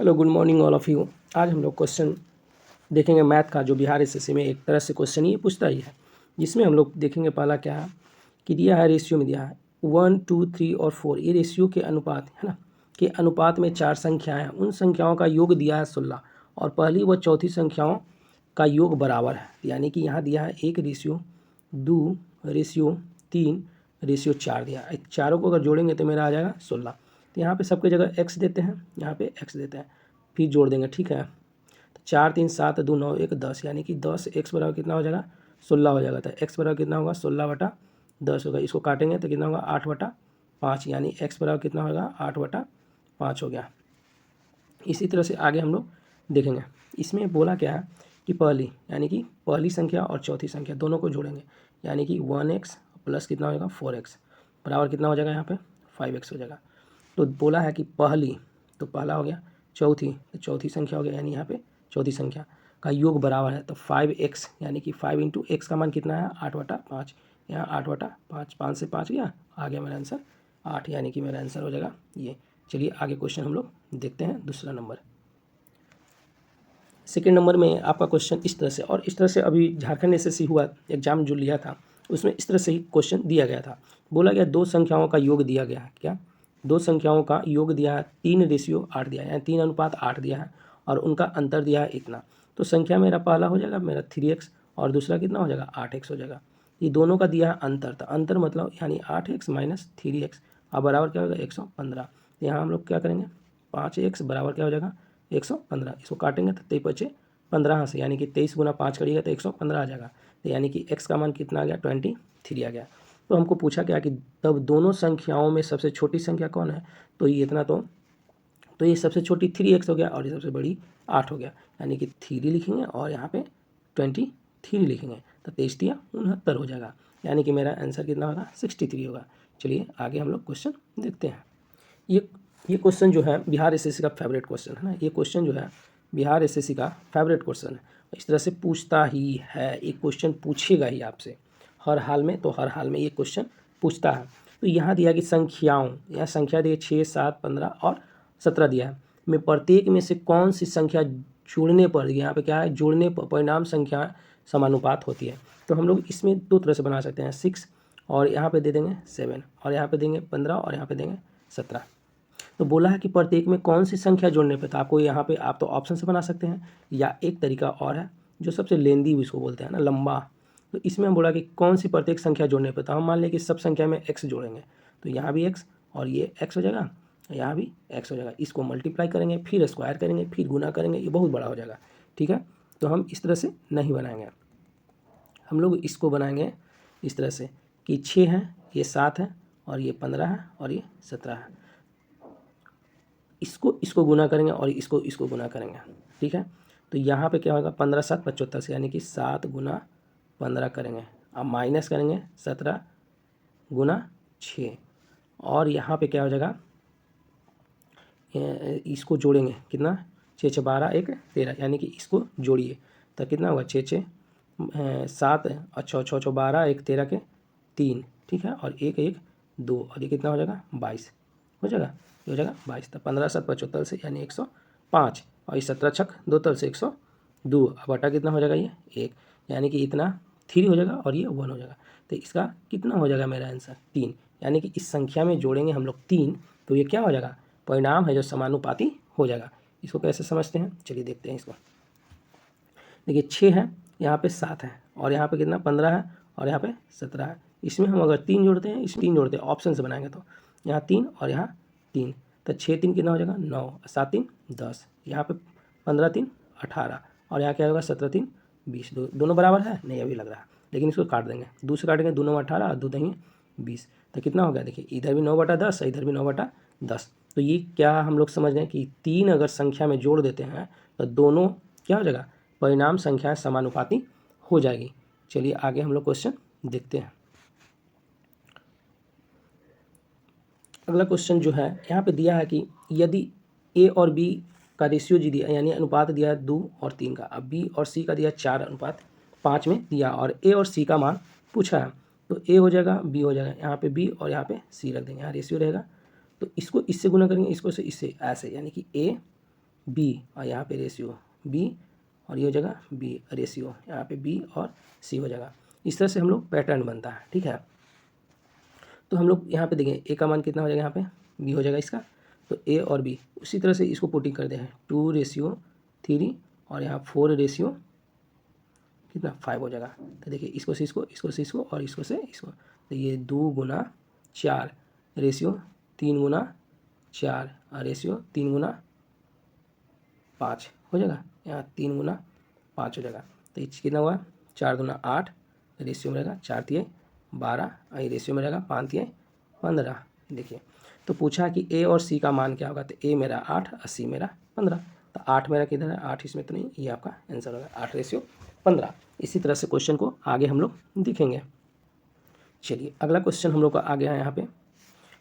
Hello, good morning all of you. आज हम लोग क्वेश्चन देखेंगे मैथ का, जो बिहार एसएससी में एक तरह से क्वेश्चन ये पूछता ही है, जिसमें हम लोग देखेंगे पहला क्या है कि दिया है, रेशियो में दिया है 1, 2, 3 और 4, ये रेशियो के अनुपात है ना, के अनुपात में 4 संख्याएं हैं, उन संख्याओं का योग दिया है 16 और पहली व चौथी संख्याओं का योग बराबर है। यानी कि यहाँ दिया है 1:2:3:4 दिया है। चारों को अगर जोड़ेंगे तो मेरा आ जाएगा 16। तो यहाँ पे सबकी जगह x देते हैं, यहाँ पे x देते हैं, फिर जोड़ देंगे। ठीक है, तो 4 3 7 2 9 1 10, यानी कि 10 x बराबर कितना हो जाएगा 16 हो जाएगा। तो x बराबर कितना होगा 16/10 होगा। इसको काटेंगे तो कितना होगा 8/5, यानी x बराबर कितना होगा 8/5 हो गया। इसी तरह से आगे हम लोग देखेंगे। इसमें बोला क्या है कि पहली, यानी कि पहली संख्या और चौथी संख्या दोनों को जोड़ेंगे, यानी कि 1x प्लस कितना हो जाएगा 4x बराबर कितना हो जाएगा यहाँ पे 5x हो जाएगा। तो बोला है कि पहली, तो पहला हो गया, चौथी तो चौथी संख्या हो गया, यानी यहाँ पे चौथी संख्या का योग बराबर है। तो 5x, यानी कि 5 इंटू एक्स का मान कितना है 8/5, यहाँ 8/5, 5 से 5 गया, आ गया मेरा आंसर 8, यानी कि मेरा आंसर हो जाएगा ये। चलिए आगे क्वेश्चन हम लोग देखते हैं। दूसरा नंबर, सेकेंड नंबर में आपका क्वेश्चन इस तरह से, और इस तरह से अभी झारखंड एसएससी हुआ एग्जाम जो लिया था उसमें इस तरह से ही क्वेश्चन दिया गया था। बोला गया दो संख्याओं का योग दिया गया है, क्या दो संख्याओं का योग दिया है 3:8 दिया है, यानी 3:8 दिया है, और उनका अंतर दिया है इतना। तो संख्या मेरा पहला हो जाएगा मेरा 3x और दूसरा कितना हो जाएगा 8x हो जाएगा। ये दोनों का दिया है अंतर, तो अंतर मतलब यानी 8x माइनस 3x अब बराबर क्या होगा 115। यहाँ हम लोग क्या करेंगे 5x बराबर क्या हो जाएगा 115। इसको काटेंगे तो 23×5 से, यानी कि 23×5 करिएगा तो 115 आ जाएगा। तो यानी कि x का मान कितना आ गया 23 आ गया। तो हमको पूछा गया कि तब दोनों संख्याओं में सबसे छोटी संख्या कौन है, तो ये इतना, तो ये सबसे छोटी 3x हो गया और ये सबसे बड़ी 8 हो गया, यानी कि 3 लिखेंगे और यहाँ पे 23 लिखेंगे, तो 23×3 = 69 हो जाएगा, यानी कि मेरा आंसर कितना होगा 63 होगा। चलिए आगे हम लोग क्वेश्चन देखते हैं। ये क्वेश्चन जो है बिहार एसएससी का फेवरेट क्वेश्चन है ना, ये क्वेश्चन जो है बिहार एसएससी का फेवरेट क्वेश्चन है। इस तरह से पूछता ही है, एक क्वेश्चन पूछेगा ही आपसे हर हाल में, तो हर हाल में ये क्वेश्चन पूछता है। तो यहाँ दिया कि संख्याओं, यहाँ संख्या दिए 6, 7, 15 और 17 दिया है, में प्रत्येक में से कौन सी संख्या जोड़ने पर, यहाँ पे क्या है जोड़ने पर परिणाम संख्या समानुपात होती है। तो हम लोग इसमें दो तरह से बना सकते हैं, 6 और यहाँ पे दे देंगे 7 और यहाँ पे देंगे 15 और यहाँ पे देंगे 17। तो बोला है कि प्रत्येक में कौन सी संख्या जोड़ने पे, तो आपको यहाँ पे आप तो ऑप्शन से बना सकते हैं, या एक तरीका और है जो सबसे लेंदी इसको बोलते हैं ना, लंबा। तो इसमें हम बोला कि कौन सी प्रत्येक संख्या जोड़ने पे, तो हम मान लें कि सब संख्या में x जोड़ेंगे, तो यहाँ भी x और ये x हो जाएगा, यहाँ भी x हो जाएगा। इसको मल्टीप्लाई करेंगे, फिर स्क्वायर करेंगे, फिर गुना करेंगे, ये बहुत बड़ा हो जाएगा। ठीक है, तो हम इस तरह से नहीं बनाएंगे, हम लोग इसको बनाएंगे इस तरह से कि 6 है, ये 7 है और ये 15 है और ये 17 है। इसको गुना करेंगे और इसको गुना करेंगे। ठीक है, तो यहाँ पे क्या होगा 15 7 75 से, यानी कि 7 × 15 करेंगे, अब माइनस करेंगे 17 × 6 और यहाँ पे क्या हो जाएगा, इसको जोड़ेंगे कितना 6 6 12 1 13, यानी कि इसको जोड़िए तो कितना होगा 6 6 7 और 6 6 6 12 1 13 के 3। ठीक है, और 1 1 2 और ये कितना हो जाएगा 22 हो जाएगा, ये हो जाएगा 22। तो 15 7 75 से, यानी 105 और ये 17 छक 2 तल से 102, अब बटा कितना हो जाएगा ये 1, यानी कि इतना 3 हो जाएगा और ये 1 हो जाएगा। तो इसका कितना हो जाएगा मेरा आंसर 3, यानी कि इस संख्या में जोड़ेंगे हम लोग 3, तो ये क्या हो जाएगा परिणाम है जो समानुपाती हो जाएगा। इसको कैसे समझते हैं, चलिए देखते हैं इसको। देखिए 6 है, यहाँ पे 7 है और यहाँ पे कितना 15 है और यहाँ पे 17 है। इसमें हम अगर 3 जोड़ते हैं, इस 3 जोड़ते हैं ऑप्शन से बनाएंगे, तो यहाँ 3 और यहाँ 3, तो 6 3 कितना हो जाएगा 9, 7 3 10, यहाँ पे 15 3 18 और यहाँ क्या होगा 17 3 20। दोनों बराबर है नहीं अभी लग रहा है, लेकिन इसको काट देंगे, 2 से काटेंगे 2 9 18 और 2 दही 20, तो कितना हो गया देखिए इधर भी 9/10 इधर भी 9/10। तो ये क्या हम लोग समझ रहे हैं कि 3 अगर संख्या में जोड़ देते हैं तो दोनों क्या हो जाएगा परिणाम संख्याएं समानुपाती हो जाएगी। चलिए आगे हम लोग क्वेश्चन देखते हैं। अगला क्वेश्चन जो है यहाँ पे दिया है कि यदि a और b का रेशियो जी दिया, यानी अनुपात दिया है 2 और 3 का, अब b और c का दिया 4:5 में दिया और a और c का मान पूछा है, तो a हो जाएगा b हो जाएगा, यहाँ पे b और यहाँ पे c रख देंगे, यहाँ रेशियो रहेगा, तो इसको इससे गुना करेंगे, इसको से इससे ऐसे, यानी कि a बी और यहाँ पे रेशियो बी और ये हो जाएगा बी रेशियो, यहाँ पे बी और सी हो जाएगा। इस तरह से हम लोग पैटर्न बनता है, ठीक है। तो हम लोग यहाँ पे देखें ए का मान कितना हो जाएगा, यहाँ पे बी हो जाएगा इसका, तो ए और बी उसी तरह से इसको पुटिंग कर दे हैं 2:3 और यहाँ 4 कितना 5 हो जाएगा। तो देखिए इसको से इसको, इसको से इसको और इसको से इसको, तो ये 2 × 4 रेशियो 3 × 4 और रेशियो 3 × 5 हो जाएगा, यहाँ 3 × 5 हो जाएगा। तो ये कितना हुआ 4×2 = 8 रेशियो में रहेगा, 4×3 = 12 और ये रेशियो में रहेगा 5×3 = 15। देखिए तो पूछा कि ए और सी का मान क्या होगा, तो ए मेरा 8 और सी मेरा 15, तो 8 मेरा किधर है, 8 इसमें तो नहीं, ये आपका आंसर होगा 8:15। इसी तरह से क्वेश्चन को आगे हम लोग दिखेंगे। चलिए अगला क्वेश्चन हम लोग का आ गया है यहाँ पे,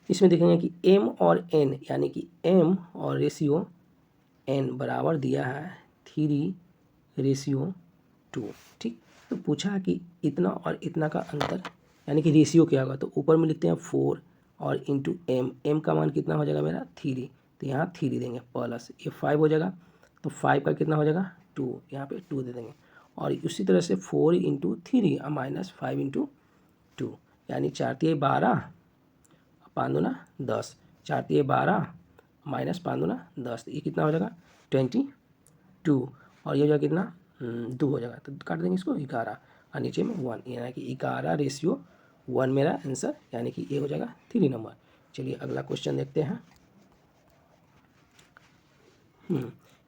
इसमें देखेंगे कि एम और एन, यानी कि एम और रेशियो एन बराबर दिया है 3:2, ठीक। तो पूछा कि इतना और इतना का अंतर यानी कि रेशियो क्या होगा, तो ऊपर में लिखते हैं 4 और इंटू एम, एम का मान कितना हो जाएगा मेरा 3, तो यहाँ 3 देंगे प्लस ये 5 हो जाएगा, तो 5 का कितना हो जाएगा 2, यहाँ पे 2 दे देंगे। और उसी तरह से 4 × 3 और -5 × 2, यानी 4×3 = 12 5×2 = 10, 4×3 = 12 -5×2 = 10, ये कितना हो जाएगा 22 और ये हो जाएगा कितना 2 हो जाएगा, तो काट देंगे इसको 11 और नीचे में 1, यानी कि 11:1 मेरा आंसर, यानी कि ये हो जाएगा 3 नंबर। चलिए अगला क्वेश्चन देखते हैं।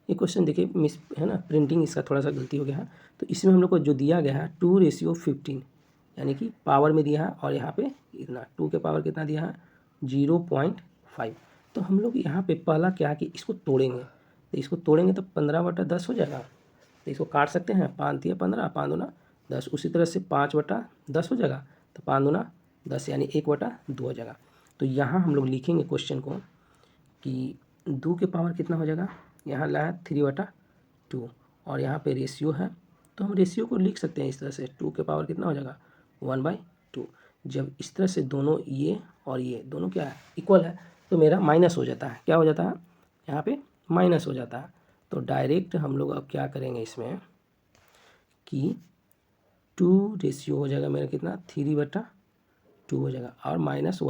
ये क्वेश्चन देखिए मिस है ना, प्रिंटिंग इसका थोड़ा सा गलती हो गया है। तो इसमें हम लोग को जो दिया गया है 2:15 यानी कि पावर में दिया है, और यहाँ पे इतना 2 के पावर कितना दिया है 0.5। तो हम लोग यहाँ पे पहला क्या कि इसको तोड़ेंगे, तो इसको तोड़ेंगे तो 15/10 हो जाएगा, तो इसको काट सकते हैं 5×3 = 15 5×2 = 10, उसी तरह से 5/10 हो जाएगा, तो 5×2 = 10 यानी 1/2 हो जाएगा। तो यहाँ हम लोग लिखेंगे क्वेश्चन को कि 2 के पावर कितना हो जाएगा, यहाँ लाया 3/2 और यहाँ पे रेशियो है, तो हम रेशियो को लिख सकते हैं इस तरह से 2 के पावर कितना हो जाएगा 1/2। जब इस तरह से दोनों ये और ये दोनों क्या है इक्वल है, तो मेरा माइनस हो जाता है, क्या हो जाता है यहाँ पे माइनस हो जाता है। तो डायरेक्ट हम लोग अब क्या करेंगे इसमें कि 2 रेशियो हो जाएगा मेरा कितना 3/2 हो जाएगा और -1/2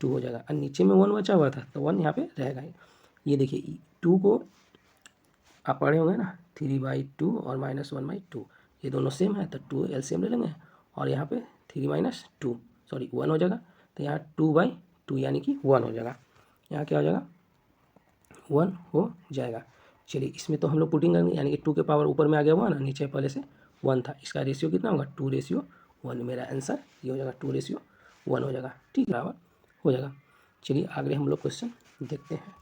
हो जाएगा, और नीचे में 1 बचा हुआ था तो 1 यहाँ पे रहेगा ही। ये देखिए 2 को आप पढ़े होंगे ना 3/2 और -1/2, ये दोनों सेम है, तो 2 एलसीएम ले लेंगे और यहाँ पे 1 हो जाएगा, तो यहाँ 2/2 यानी कि 1 हो जाएगा, यहाँ क्या हो जाएगा 1 हो जाएगा। चलिए इसमें तो हम लोग पुटिंग करेंगे, यानी कि 2 के पावर ऊपर में आ गया 1 और नीचे पहले से 1 था, इसका रेशियो कितना होगा 2:1, मेरा आंसर ये हो जाएगा 2:1 हो जाएगा, ठीक बराबर हो जाएगा। चलिए आगे हम लोग क्वेश्चन देखते हैं।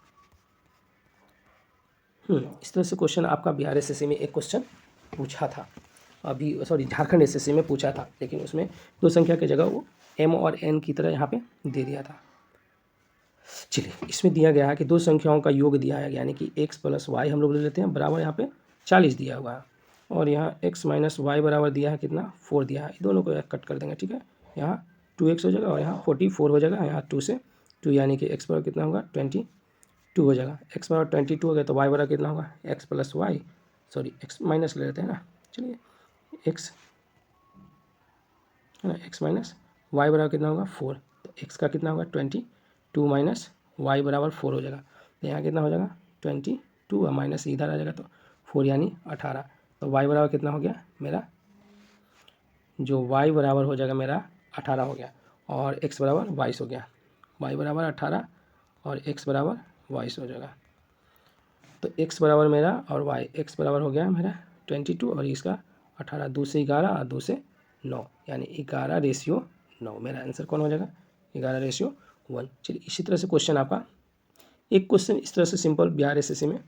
इस तरह से क्वेश्चन आपका बिहार एसएससी में एक क्वेश्चन पूछा था, अभी सॉरी झारखंड एसएससी में पूछा था, लेकिन उसमें 2 संख्या की जगह वो एम और एन की तरह यहाँ पे दे दिया था। चलिए इसमें दिया गया है कि 2 संख्याओं का योग दिया है, यानी कि x + y हम लोग ले लेते हैं बराबर यहाँ पे 40 दिया हुआ है, और यहाँ x - y बराबर दिया है कितना 4 दिया है, दोनों को कट कर देंगे, ठीक है। यहाँ 2x हो जाएगा और यहाँ 44 हो जाएगा, यहाँ 2 से 2 यानी कि x बराबर कितना होगा 22 हो जाएगा। x बराबर 22 हो गया तो y बराबर कितना होगा x + y sorry x minus ले लेते हैं ना, चलिए x है ना x - y बराबर कितना होगा 4, तो x का कितना होगा 22 - y बराबर 4 हो जाएगा, तो यहाँ कितना हो जाएगा 22 और माइनस इधर आ जाएगा तो 4 यानी 18, तो y बराबर कितना हो गया मेरा, जो y बराबर हो जाएगा मेरा 18 हो गया, और x बराबर 22 हो गया, y बराबर 18 और x बराबर 22 हो जाएगा। तो x बराबर मेरा और x बराबर हो गया मेरा 22 और इसका 18, 2 से 11 और 2 से 9 यानी 11:9, मेरा आंसर कौन हो जाएगा 11:1। चलिए इसी तरह से क्वेश्चन आपका एक क्वेश्चन इस तरह से सिंपल बिहार एसएससी में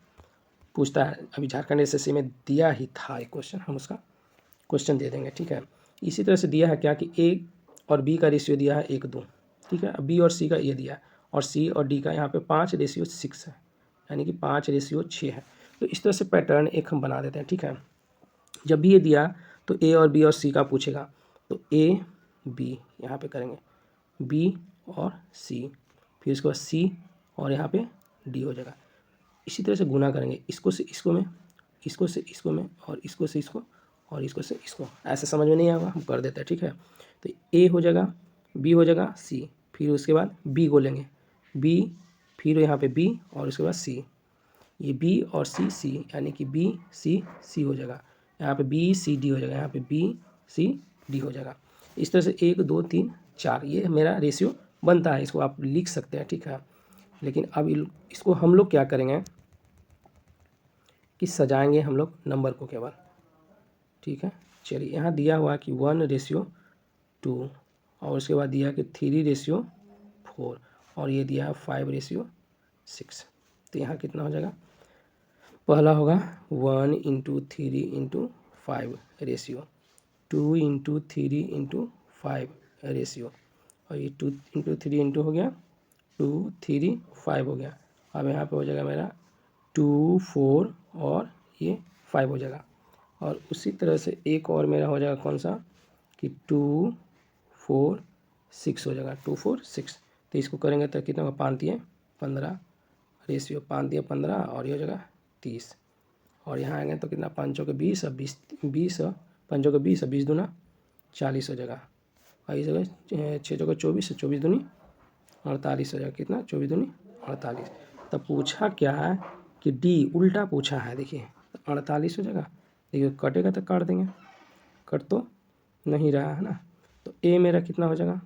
पूछता है, अभी झारखंड एसएससी में दिया ही था एक क्वेश्चन, हम उसका क्वेश्चन दे देंगे, ठीक है। इसी तरह से दिया है क्या कि ए और बी का रेशियो दिया है 1:2, ठीक है। बी और सी का ये दिया है, और सी और डी का यहाँ पे 5:6 है, यानी कि 5:6 है। तो इस तरह से पैटर्न एक हम बना देते हैं, ठीक है। जब भी ये दिया तो ए और बी और सी का पूछेगा, तो ए बी यहाँ पे करेंगे, बी और सी, फिर इसके बाद सी और यहाँ पे डी हो जाएगा। इसी तरह से गुना करेंगे, इसको से इसको में, इसको से इसको में, और इसको से इसको, और इसको से इसको। ऐसे समझ में नहीं आएगा, हम कर देते हैं, ठीक है। तो ए हो जाएगा, बी हो जाएगा, सी, फिर उसके बाद बी को लेंगे, बी, फिर यहाँ पे बी, और उसके बाद सी, ये बी और सी, सी, यानी कि बी सी सी हो जाएगा, यहाँ पे बी सी डी हो जाएगा, यहाँ पे बी सी डी हो जाएगा। इस तरह से 1 2 3 4 ये मेरा रेशियो बनता है, इसको आप लिख सकते हैं, ठीक है। लेकिन अब इसको हम लोग क्या करेंगे कि सजाएंगे हम लोग नंबर को केवल, ठीक है। चलिए, यहाँ दिया हुआ कि 1:2, और उसके बाद दिया कि 3:4, और ये दिया है 5:6। तो यहाँ कितना हो जाएगा, पहला होगा 1 × 3 × 5 रेशियो, 2 × 3 × 5 रेशियो, और ये 2 × 3 हो गया 2 3 5 हो गया। अब यहाँ पे हो जाएगा मेरा 2 4 और ये 5 हो जाएगा। और उसी तरह से एक और मेरा हो जाएगा कौन सा कि 2 4 6 हो जाएगा, 2 4 6। तो इसको करेंगे तो कितना होगा, 5 × 15 रेशियो, 5 × 15, और ये हो जाएगा 30। और यहाँ आएंगे तो कितना, 5 × 20 और 20 20, 5 × 20 और 20 दूना 40 हो जाएगा, और इस जगह 6 × 24 24 दूनी 48 हो जाएगा, कितना 24 दूनी 48। तब पूछा क्या है कि डी उल्टा पूछा है, देखिए 48 हो जाएगा, देखिए कटेगा तो काट देंगे, कट तो नहीं रहा है ना। तो ए मेरा कितना हो जाएगा,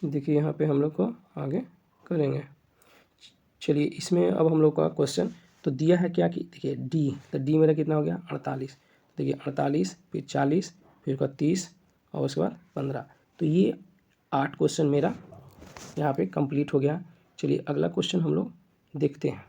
देखिए यहाँ पे हम लोग को आगे करेंगे। चलिए, इसमें अब हम लोग का क्वेश्चन तो दिया है क्या कि देखिए डी, तो डी मेरा कितना हो गया 48, देखिए 48, फिर 40, फिर उसका 30, और उसके बाद 15। तो ये 8 क्वेश्चन मेरा यहाँ पे कंप्लीट हो गया। चलिए अगला क्वेश्चन हम लोग देखते हैं।